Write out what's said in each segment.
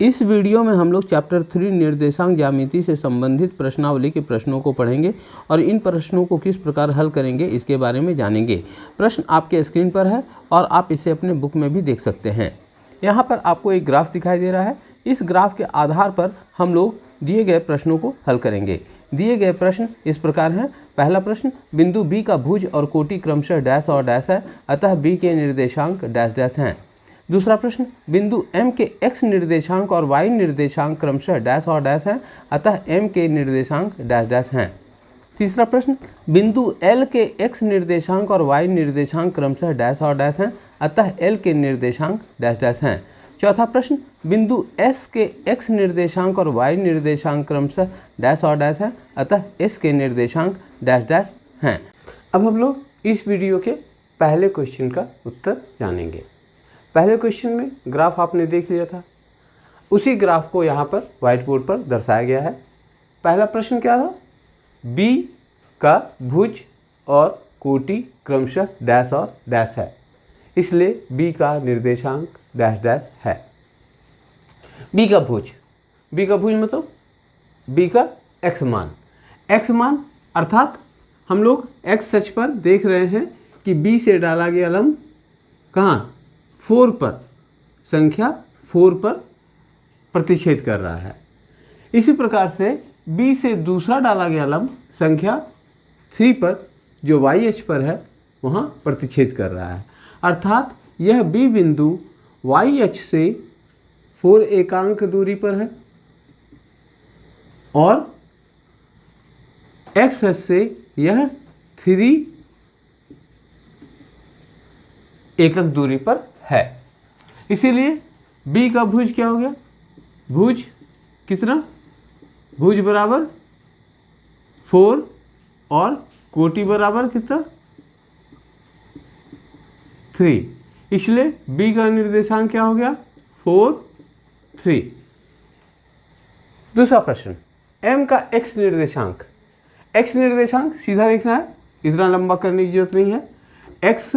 इस वीडियो में हम लोग चैप्टर 3 निर्देशांक ज्यामिति से संबंधित प्रश्नावली के प्रश्नों को पढ़ेंगे और इन प्रश्नों को किस प्रकार हल करेंगे इसके बारे में जानेंगे। प्रश्न आपके स्क्रीन पर है और आप इसे अपने बुक में भी देख सकते हैं। यहाँ पर आपको एक ग्राफ दिखाई दे रहा है। इस ग्राफ के आधार पर हम लोग दिए गए प्रश्नों को हल करेंगे। दिए गए प्रश्न इस प्रकार हैं। पहला प्रश्न, बिंदु बी का भुज और कोटि क्रमशः डैश और डैश है, अतः बी के निर्देशांक डैश डैश हैं। दूसरा प्रश्न, बिंदु एम के एक्स निर्देशांक और वाई निर्देशांक क्रमशः डैश और डैश हैं, अतः एम के निर्देशांक डैश डैश हैं। तीसरा प्रश्न, बिंदु एल के एक्स निर्देशांक और वाई निर्देशांक क्रमशः डैश और डैश हैं, अतः एल के निर्देशांक डैश डैश हैं। चौथा प्रश्न, बिंदु एस के एक्स निर्देशांक और वाई निर्देशांक क्रमशः डैश और डैश हैं, अतः एस के निर्देशांक डैश डैश हैं। अब हम लोग इस वीडियो के पहले क्वेश्चन का उत्तर जानेंगे। पहले क्वेश्चन में ग्राफ आपने देख लिया था, उसी ग्राफ को यहाँ पर व्हाइट बोर्ड पर दर्शाया गया है। पहला प्रश्न क्या था? बी का भुज और कोटि क्रमशः डैश और डैश है, इसलिए बी का निर्देशांक डैश डैश है। बी का भुज मतलब बी का एक्स मान अर्थात हम लोग एक्स अक्ष पर देख रहे हैं कि बी से डाला गया लंब कहाँ? 4 पर, संख्या 4 पर प्रतिच्छेद कर रहा है। इसी प्रकार से बी से दूसरा डाला गया लंब संख्या 3 पर जो वाई अक्ष पर है वहाँ प्रतिच्छेद कर रहा है। अर्थात यह बी बिंदु वाई अक्ष से 4 एकांक दूरी पर है और एक्स अक्ष से यह 3 एकक दूरी पर है। इसीलिए बी का भुज क्या हो गया? भुज कितना? भुज बराबर 4 और कोटि बराबर कितना? 3। इसलिए बी का निर्देशांक क्या हो गया? 4, 3। दूसरा प्रश्न, एम का एक्स निर्देशांक सीधा देखना है, इतना लंबा करने की जरूरत नहीं है। एक्स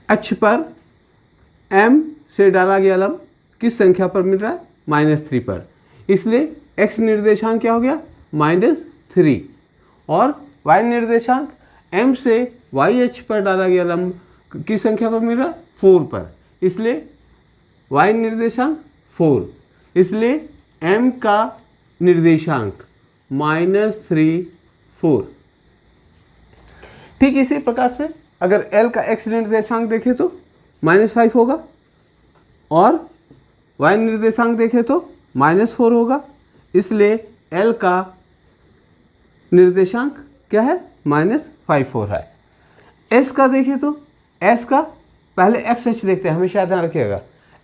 अक्ष पर m से डाला गया लंब किस संख्या पर मिल रहा है? -3 पर, इसलिए x निर्देशांक क्या हो गया? -3। और y निर्देशांक m से y अक्ष पर डाला गया लंब किस संख्या पर मिल रहा है? 4 पर, इसलिए y निर्देशांक 4, इसलिए m का निर्देशांक -3, 4। ठीक इसी प्रकार से अगर L का x निर्देशांक देखें तो -5 होगा और y निर्देशांक देखें तो -4 होगा, इसलिए L का निर्देशांक क्या है? -5, है। S का देखें तो S का पहले x अक्ष देखते हैं, हमेशा ध्यान रखिएगा।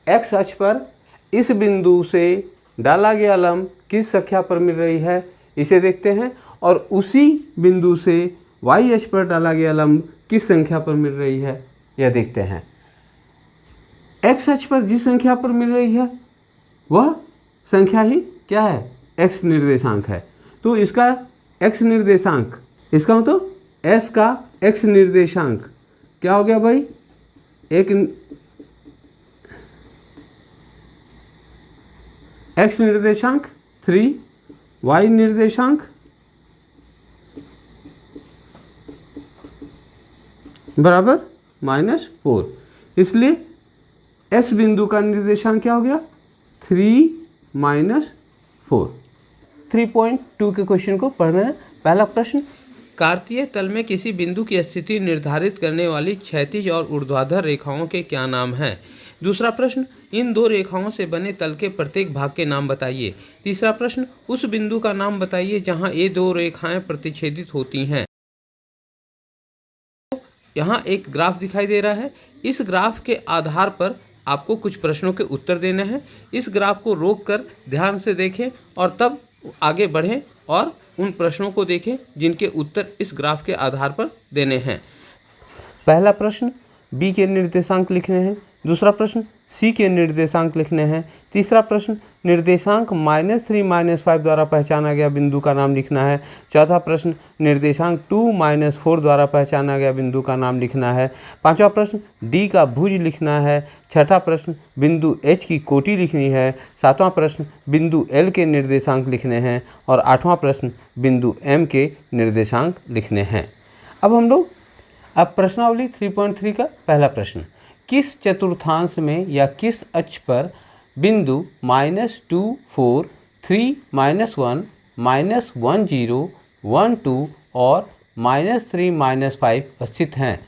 x अक्ष पर इस बिंदु से डाला गया लंब किस संख्या पर मिल रही है इसे देखते हैं और उसी बिंदु से y अक्ष पर डाला गया लंब किस संख्या पर मिल रही है यह देखते हैं। x अक्ष पर जिस संख्या पर मिल रही है वह संख्या ही क्या है? x निर्देशांक है। तो इसका x निर्देशांक, इसका मतलब s का x निर्देशांक क्या हो गया भाई? x निर्देशांक 3, y निर्देशांक बराबर -4, इसलिए S बिंदु का निर्देशांक क्या हो गया? 3 - 4। 3.2 के क्वेश्चन को पढ़ रहे हैं। पहला प्रश्न, कार्तीय तल में किसी बिंदु की स्थिति निर्धारित करने वाली क्षैतिज और ऊर्ध्वाधर रेखाओं के क्या नाम हैं? दूसरा प्रश्न, इन 2 रेखाओं से बने तल के प्रत्येक भाग के नाम बताइए। तीसरा प्रश्न, उस बिंदु का नाम बताइए जहां ये 2 रेखाएं प्रतिच्छेदित होती हैं। यहाँ एक ग्राफ दिखाई दे रहा है। इस ग्राफ के आधार पर आपको कुछ प्रश्नों के उत्तर देने हैं। इस ग्राफ को रोककर ध्यान से देखें और तब आगे बढ़ें और उन प्रश्नों को देखें जिनके उत्तर इस ग्राफ के आधार पर देने हैं। पहला प्रश्न, बी के निर्देशांक लिखने हैं। दूसरा प्रश्न, सी के निर्देशांक लिखने हैं। तीसरा प्रश्न, निर्देशांक -3 -5 द्वारा पहचाना गया बिंदु का नाम लिखना है। चौथा प्रश्न, निर्देशांक 2 - 4 द्वारा पहचाना गया बिंदु का नाम लिखना है। पांचवा प्रश्न, डी का भुज लिखना है। छठा प्रश्न, बिंदु एच की कोटि लिखनी है। सातवां प्रश्न, बिंदु एल के निर्देशांक लिखने हैं। और आठवां प्रश्न, बिंदु एम के निर्देशांक लिखने हैं। अब हम लोग प्रश्नावली 3.3 का पहला प्रश्न, किस चतुर्थांश में या किस अक्ष पर बिंदु -2 4 3 -1 -1 0 1 2 और -3 -5 स्थित हैं।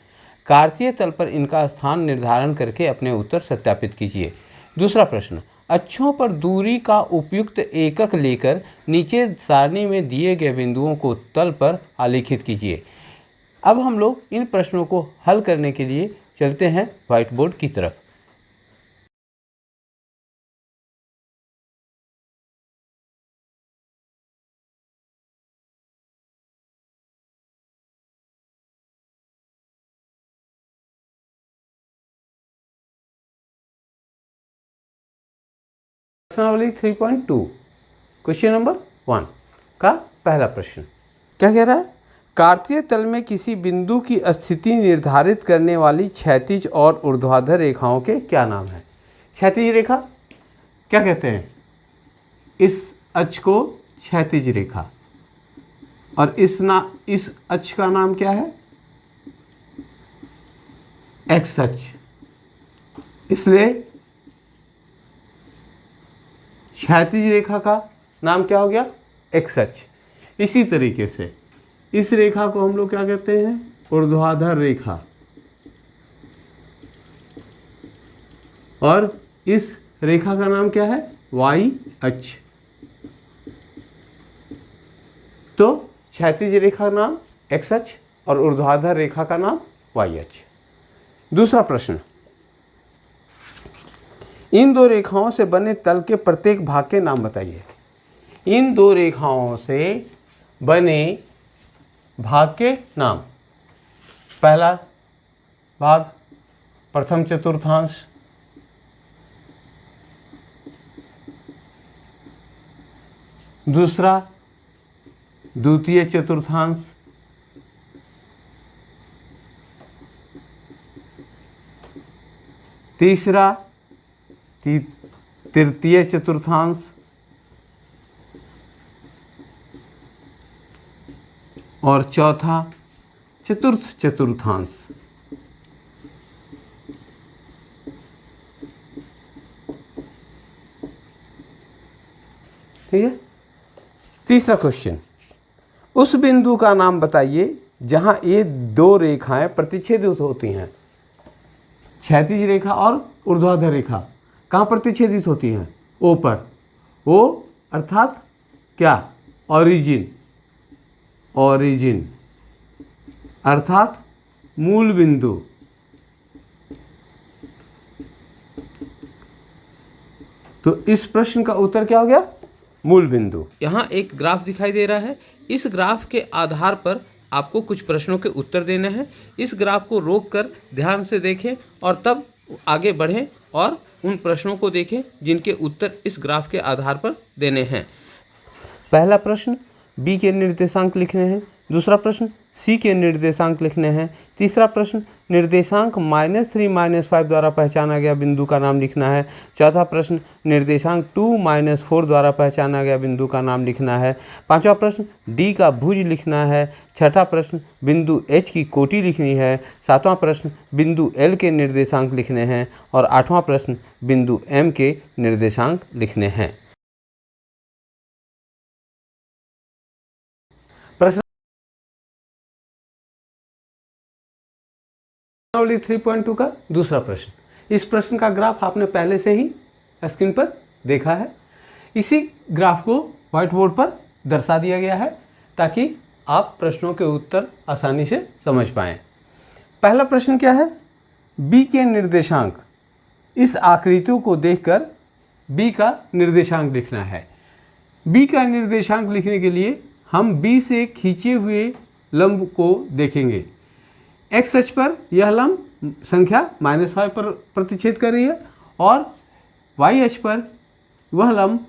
कार्तीय तल पर इनका स्थान निर्धारण करके अपने उत्तर सत्यापित कीजिए। दूसरा प्रश्न, अक्षों पर दूरी का उपयुक्त एकक लेकर नीचे सारणी में दिए गए बिंदुओं को तल पर आलेखित कीजिए। अब हम लोग इन प्रश्नों को हल करने के लिए चलते हैं व्हाइट बोर्ड की तरफ। प्रश्नावली 3.2 क्वेश्चन नंबर 1 का पहला प्रश्न क्या कह रहा है? कार्तीय तल में किसी बिंदु की स्थिति निर्धारित करने वाली क्षैतिज और ऊर्ध्वाधर रेखाओं के क्या नाम है? क्षैतिज रेखा क्या कहते हैं? इस अक्ष को क्षैतिज रेखा, और इस अक्ष का नाम क्या है? एक्स अक्ष। इसलिए क्षैतिज रेखा का नाम क्या हो गया? एक्स अक्ष। इसी तरीके से इस रेखा को हम लोग क्या कहते हैं? ऊर्ध्वाधर रेखा। और इस रेखा का नाम क्या है? वाई अक्ष। तो क्षैतिज रेखा का नाम एक्स अक्ष और ऊर्ध्वाधर रेखा का नाम वाई अक्ष। दूसरा प्रश्न, इन दो रेखाओं से बने तल के प्रत्येक भाग के नाम बताइए। इन दो रेखाओं से बने भाग के नाम। पहला भाग प्रथम चतुर्थांश, दूसरा द्वितीय चतुर्थांश, तीसरा तृतीय चतुर्थांश, और चौथा चतुर्थ चतुर्थांश। ठीक है। तीसरा क्वेश्चन, उस बिंदु का नाम बताइए जहां ये दो रेखाएं प्रतिच्छेदित होती हैं। क्षैतिज रेखा और ऊर्ध्वाधर रेखा कहाँ प्रतिच्छेदित होती हैं? ओ पर। ओ अर्थात क्या? ओरिजिन। ओरिजिन अर्थात मूल बिंदु। तो इस प्रश्न का उत्तर क्या हो गया? मूल बिंदु। यहाँ एक ग्राफ दिखाई दे रहा है। इस ग्राफ के आधार पर आपको कुछ प्रश्नों के उत्तर देने हैं। इस ग्राफ को रोककर ध्यान से देखें और तब आगे बढ़ें और उन प्रश्नों को देखें जिनके उत्तर इस ग्राफ के आधार पर देने हैं। पहला प्रश्न, बी के निर्देशांक लिखने हैं। दूसरा प्रश्न, सी के निर्देशांक लिखने हैं। तीसरा प्रश्न, निर्देशांक -3 -5 द्वारा पहचाना गया बिंदु का नाम लिखना है। चौथा प्रश्न, निर्देशांक 2 - 4 द्वारा पहचाना गया बिंदु का नाम लिखना है। पांचवा प्रश्न, डी का भुज लिखना है। छठा प्रश्न, बिंदु एच की कोटि लिखनी है। सातवां प्रश्न, बिंदु एल के निर्देशांक लिखने हैं। और आठवां प्रश्न, बिंदु एम के निर्देशांक लिखने हैं। प्रश्नावली 3.2 का दूसरा प्रश्न। इस प्रश्न का ग्राफ आपने पहले से ही स्क्रीन पर देखा है। इसी ग्राफ को व्हाइट बोर्ड पर दर्शा दिया गया है ताकि आप प्रश्नों के उत्तर आसानी से समझ पाएं। पहला प्रश्न क्या है? बी के निर्देशांक। इस आकृतियों को देखकर बी का निर्देशांक लिखना है। बी का निर्देशांक लिखने के लिए हम बी से खींचे हुए लंब को देखेंगे। एक्स अक्ष पर यह लंब संख्या -5 पर प्रतिच्छेद कर रही है और वाई अक्ष पर वह लंब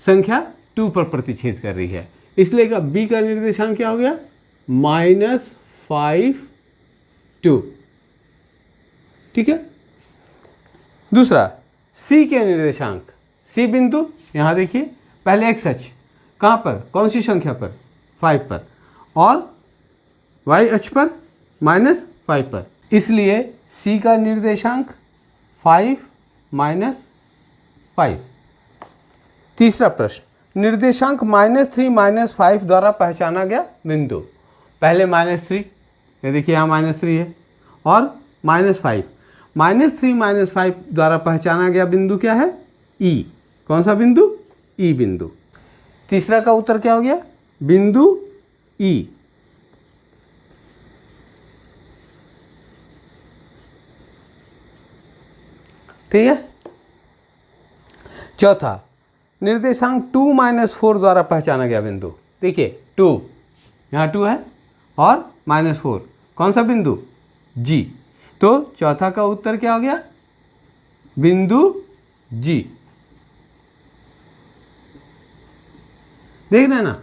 संख्या 2 पर प्रतिच्छेद कर रही है, इसलिए बी का निर्देशांक क्या हो गया, -5 2। ठीक है। दूसरा सी के निर्देशांक, सी बिंदु यहाँ देखिए, पहले एक्स अक्ष कहाँ पर, कौन सी संख्या पर, 5 पर, और वाई अक्ष पर -5 पर, इसलिए सी का निर्देशांक 5 -5। तीसरा प्रश्न, निर्देशांक -3 -5 द्वारा पहचाना गया बिंदु। पहले -3, ये देखिए यहाँ -3 है, और -5, -3 -5 द्वारा पहचाना गया बिंदु क्या है, ई। कौन सा बिंदु, ई बिंदु। तीसरा का उत्तर क्या हो गया, बिंदु ई। ठीक है। चौथा, निर्देशांक 2 -4 द्वारा पहचाना गया बिंदु। देखिए 2, यहाँ 2 है और -4, कौन सा बिंदु, जी। तो चौथा का उत्तर क्या हो गया, बिंदु जी। देख रहे हैं ना,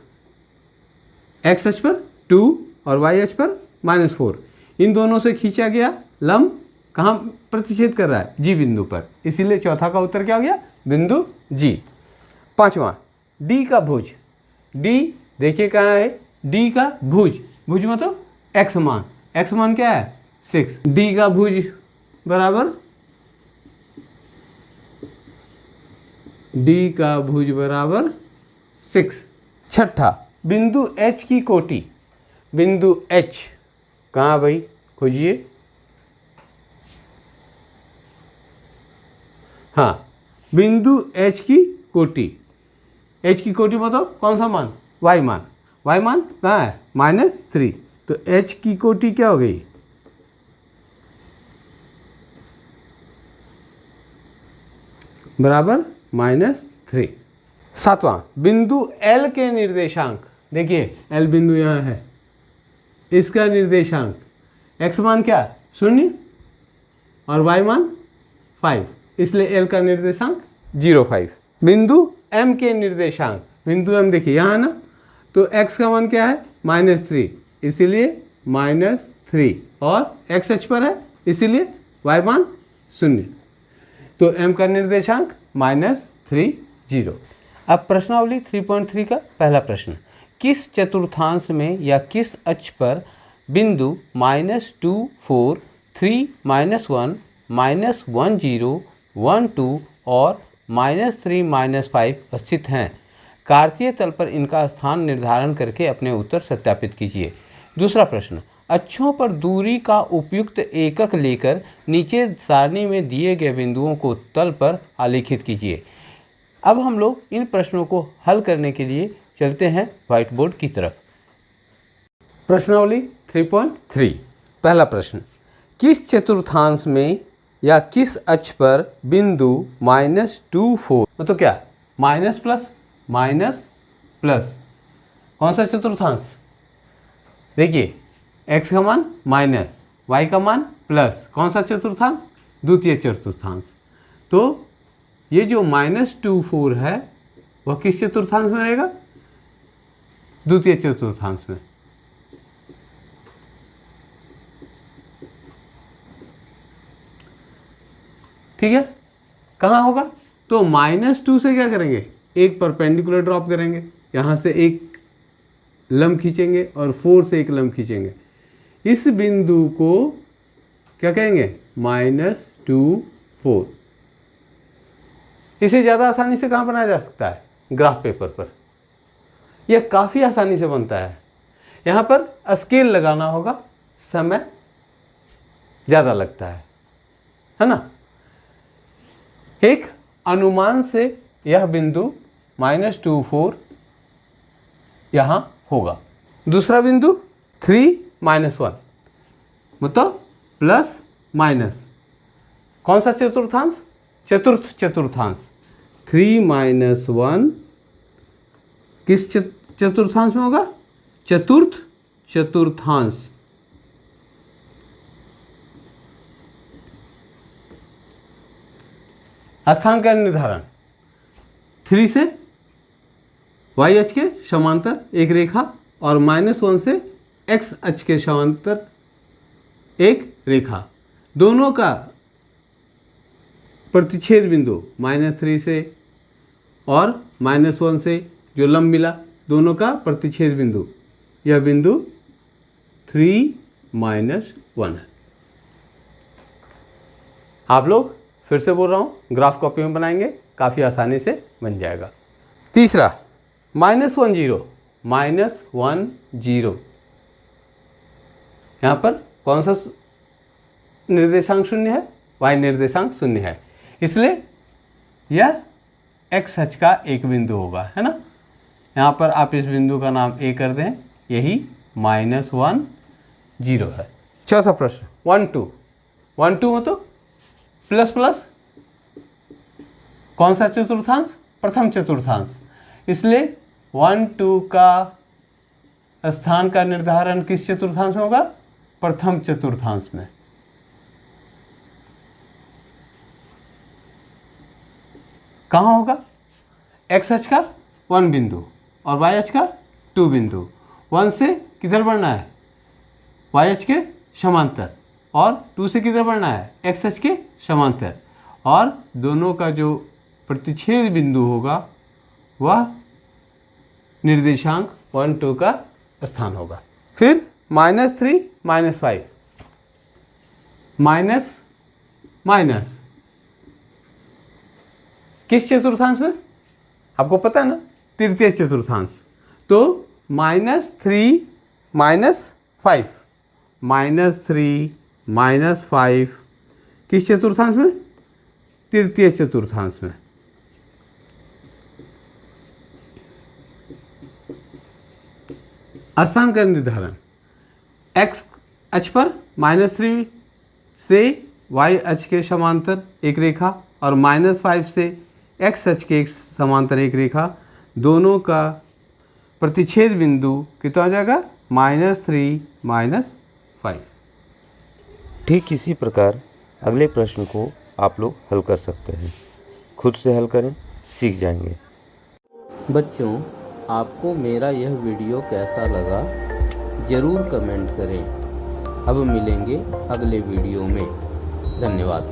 एक्स अक्ष पर 2 और वाई अक्ष पर -4, इन दोनों से खींचा गया लंब कहाँ प्रतिच्छेद कर रहा है, जी बिंदु पर, इसीलिए चौथा का उत्तर क्या हो गया, बिंदु जी। पांचवा, डी का भुज। डी देखिए कहाँ है, डी का भुज, भुज मतलब एक्स मान, एक्स मान क्या है 6, डी का भुज बराबर, डी का भुज बराबर 6। छठा, बिंदु एच की कोटि। बिंदु एच कहाँ भाई, खोजिए। हाँ, बिंदु एच की कोटि, एच की कोटि मतलब कौन सा मान, वाई मान, वाई मान कहाँ है -3, तो एच की कोटि क्या हो गई, बराबर -3। सातवां, बिंदु एल के निर्देशांक। देखिए एल बिंदु यहाँ है, इसका निर्देशांक एक्स मान क्या 0 और वाई मान 5, इसलिए एल का निर्देशांक 0,5। बिंदु एम के निर्देशांक, बिंदु एम देखिए यहाँ ना, तो एक्स का मान क्या है -3, इसीलिए -3, और एक्स अक्ष पर है इसीलिए वाई मान 0, तो एम का निर्देशांक -3 0। अब प्रश्नावली 3.3 का पहला प्रश्न, किस चतुर्थांश में या किस अक्ष पर बिंदु -2 4 3 -1 -1 0 1 2 और -3 -5 स्थित हैं। कार्तीय तल पर इनका स्थान निर्धारण करके अपने उत्तर सत्यापित कीजिए। दूसरा प्रश्न, अक्षों पर दूरी का उपयुक्त एकक लेकर नीचे सारणी में दिए गए बिंदुओं को तल पर आलेखित कीजिए। अब हम लोग इन प्रश्नों को हल करने के लिए चलते हैं व्हाइट बोर्ड की तरफ। प्रश्नावली 3.3, पहला प्रश्न, किस चतुर्थांश में या किस अक्ष पर बिंदु -2 4, मतलब क्या माइनस प्लस, कौन सा चतुर्थांश, देखिए x का मान माइनस, y का मान प्लस, कौन सा चतुर्थांश, द्वितीय चतुर्थांश। तो ये जो -2 4 है वह किस चतुर्थांश में रहेगा, द्वितीय चतुर्थांश में। ठीक है, कहाँ होगा, तो -2 से क्या करेंगे, एक परपेंडिकुलर ड्रॉप करेंगे, यहाँ से एक लंब खींचेंगे और 4 से एक लंब खींचेंगे, इस बिंदु को क्या कहेंगे -2 4। इसे ज़्यादा आसानी से कहाँ बनाया जा सकता है, ग्राफ पेपर पर, यह काफ़ी आसानी से बनता है। यहाँ पर स्केल लगाना होगा, समय ज़्यादा लगता है ना। एक अनुमान से यह बिंदु -2 4 यहाँ होगा। दूसरा बिंदु 3 -1 मतलब प्लस माइनस, कौन सा चतुर्थांश, चतुर्थ चतुर्थांश। 3 -1 किस चतुर्थांश में होगा, चतुर्थ चतुर्थांश। स्थान का निर्धारण, 3 से y अक्ष के समांतर एक रेखा और -1 से x अक्ष के समांतर एक रेखा, दोनों का प्रतिच्छेद बिंदु -3 से और -1 से जो लंब मिला, दोनों का प्रतिच्छेद बिंदु, यह बिंदु 3 - 1 है। आप लोग फिर से बोल रहा हूँ, ग्राफ कॉपी में बनाएंगे, काफ़ी आसानी से बन जाएगा। तीसरा -1 0 यहाँ पर कौन सा निर्देशांक शून्य है? y निर्देशांक शून्य है, इसलिए यह x अक्ष का एक बिंदु होगा, है ना। यहाँ पर आप इस बिंदु का नाम a कर दें, यही -1 0 है। चौथा प्रश्न 1 2 मतलब प्लस प्लस कौन सा चतुर्थांश? प्रथम चतुर्थांश, इसलिए 1 2 का स्थान का निर्धारण किस चतुर्थांश में होगा? प्रथम चतुर्थांश में। कहाँ होगा? x अक्ष का 1 बिंदु और y अक्ष का 2 बिंदु। 1 से किधर बढ़ना है? y अक्ष के समांतर, और 2 से किधर बढ़ना है? x अक्ष के समांतर, और दोनों का जो प्रतिच्छेद बिंदु होगा वह निर्देशांक 1 2 का स्थान होगा। फिर -3 -5 माइनस किस चतुर्थांश में? आपको पता है ना, तृतीय चतुर्थांश। तो -3 -5 -5 किस चतुर्थांश में? तृतीय चतुर्थांश में। स्थान का निर्धारण, x अक्ष पर -3 से y अक्ष के समांतर एक रेखा और -5 से x अक्ष के समांतर एक रेखा, दोनों का प्रतिच्छेद बिंदु कितना हो जाएगा? -3 -5। ठीक इसी प्रकार अगले प्रश्न को आप लोग हल कर सकते हैं। खुद से हल करें, सीख जाएंगे। बच्चों, आपको मेरा यह वीडियो कैसा लगा ज़रूर कमेंट करें। अब मिलेंगे अगले वीडियो में। धन्यवाद।